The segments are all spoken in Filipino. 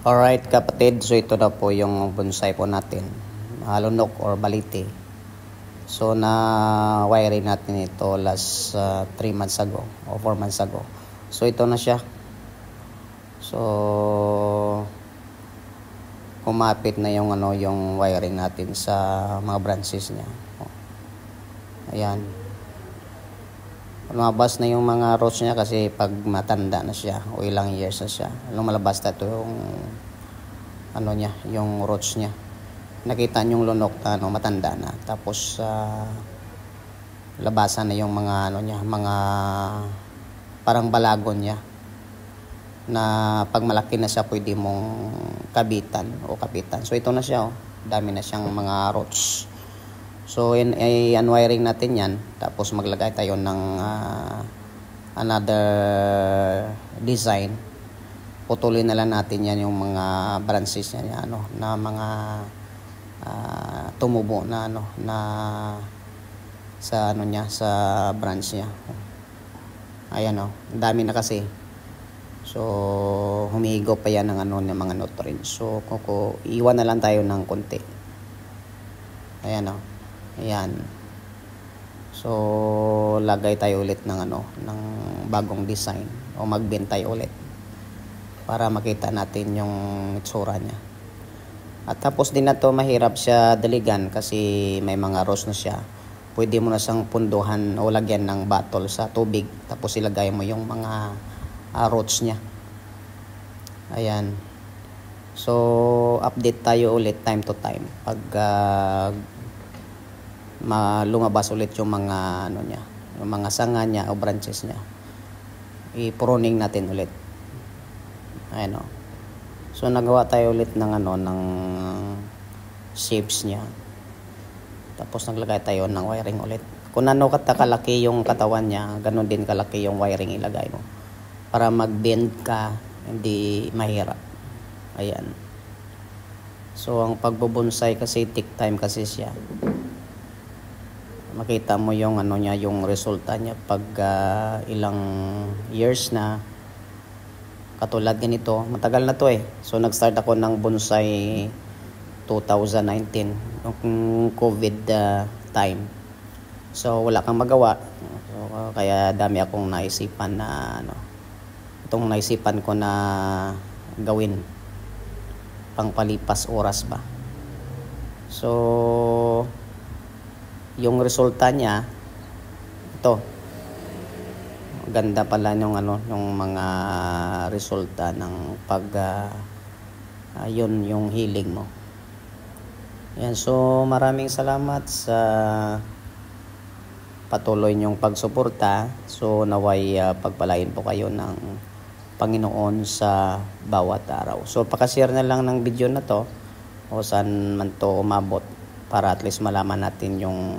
Alright kapatid, so ito na po yung bonsai po natin, lunok or baliti. So na wiring natin ito last 3 months ago o 4 months ago. So ito na siya. So kumapit na yung yung wiring natin sa mga branches niya. Ayan. Lumabas na yung mga roots niya kasi pag matanda na siya o ilang years na siya, lumalabas na ito yung niya, yung roots niya. Nakita niyo yung lunok na matanda na. Tapos labasan na yung mga niya, mga parang balagon niya na pag malaki na siya pwede mong kabitan o kapitan. So ito na siya, dami na siyang mga roots. So unwiring natin yan, tapos maglagay tayo ng another design. Putulin na lang natin yan yung mga branches niya na mga tumubo na na sa niya, sa branch niya. Ayan dami na kasi. So humihigo pa yan ng ng mga nutrients. So iwan na lang tayo ng konti. Ayan Ayan. So lagay tayo ulit ng ng bagong design o magbentay ulit para makita natin yung itsura niya. At tapos din na to, mahirap siya daligan kasi may mga roots na siya. Pwede mo na siyang punduhan o lagyan ng bottle sa tubig, tapos ilagay mo yung mga roots niya. Ayan. So update tayo ulit time to time pag lumabas ulit yung mga niya, yung mga sanga niya o branches niya. I-pruning natin ulit. Ayan So nagawa tayo ulit ng ng shapes niya. Tapos naglagay tayo ng wiring ulit. Kung kalaki yung katawan niya, ganun din kalaki yung wiring ilagay mo. Para mag-bend ka, hindi mahirap. Ayan. So ang pagbubonsai kasi take time kasi siya. Makita mo yung niya, yung resulta niya pag ilang years na. Katulad ganito, matagal na to So nag-start ako ng bonsai 2019, yung COVID time. So wala kang magawa. So, kaya dami akong naisipan na itong naisipan ko na gawin pangpalipas oras ba. So yung resulta niya ito, ganda pala yung yung mga resulta ng pag yun yung healing mo. Yan, so maraming salamat sa patuloy niyong pagsuporta. So naway pagpalain po kayo ng Panginoon sa bawat araw. So pakashare na lang ng video na to o saan man to umabot, para at least malaman natin yung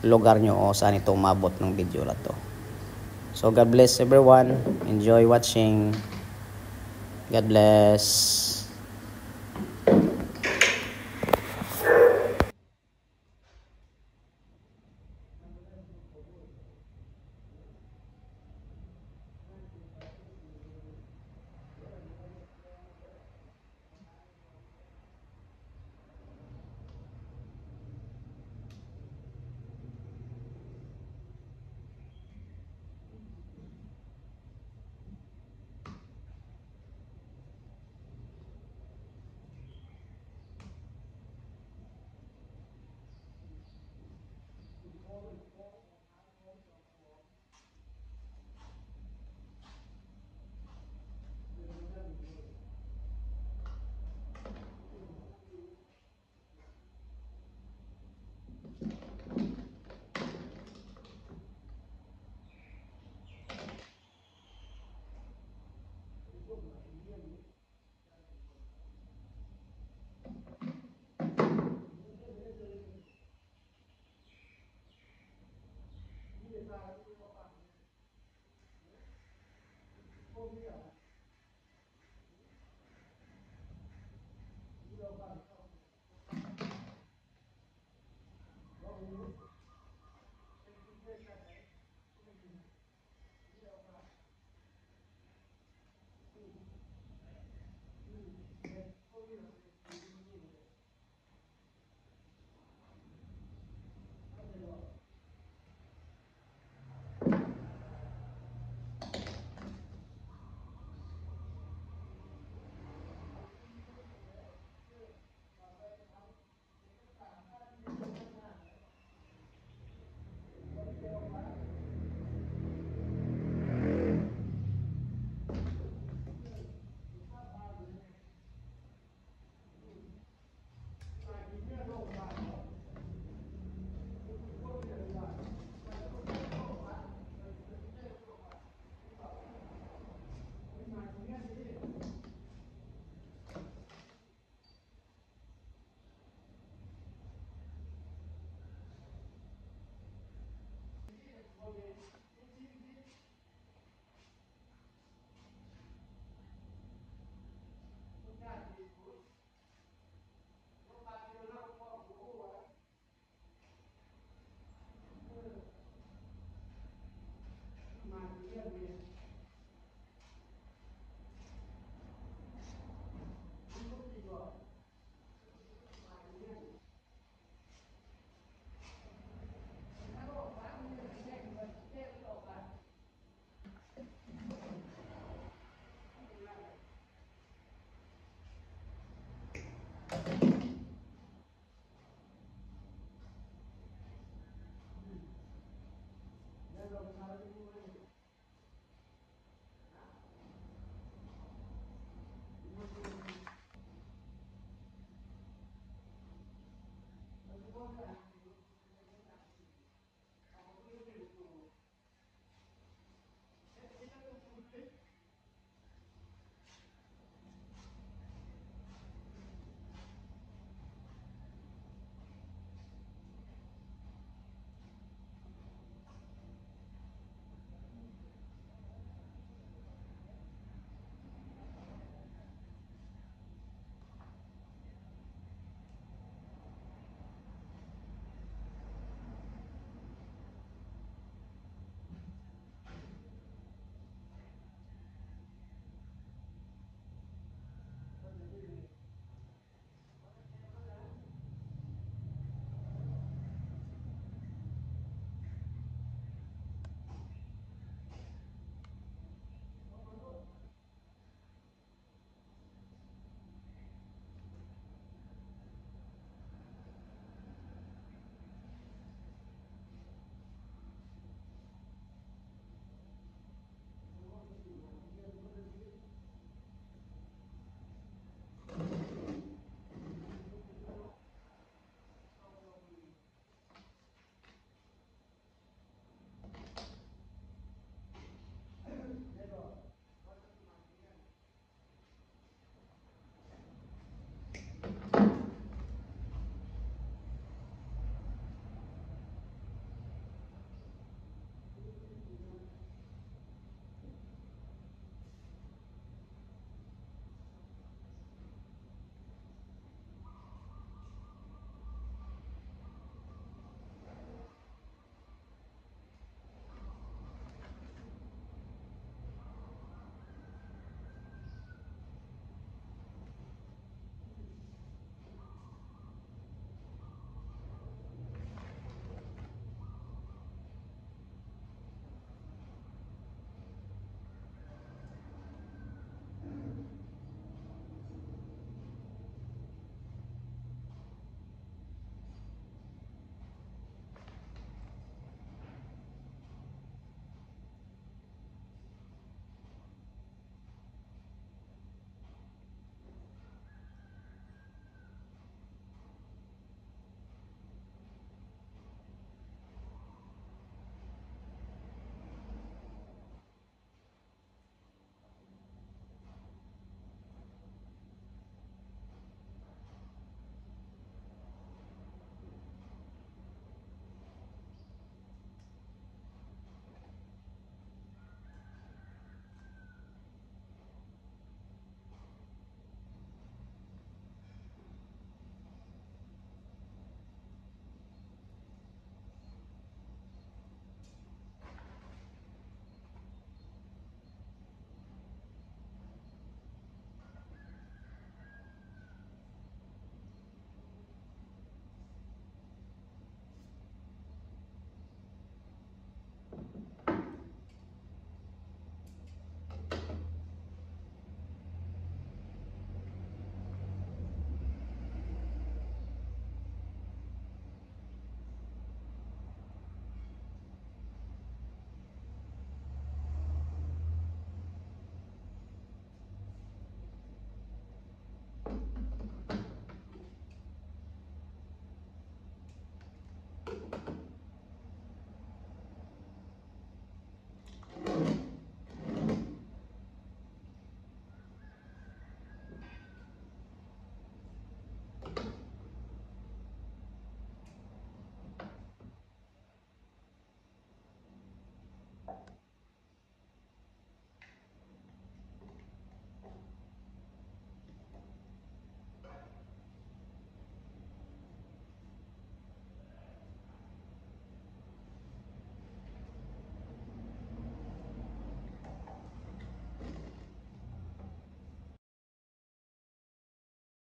lugar nyo o saan ito umabot ng video na to. So God bless everyone. Enjoy watching. God bless.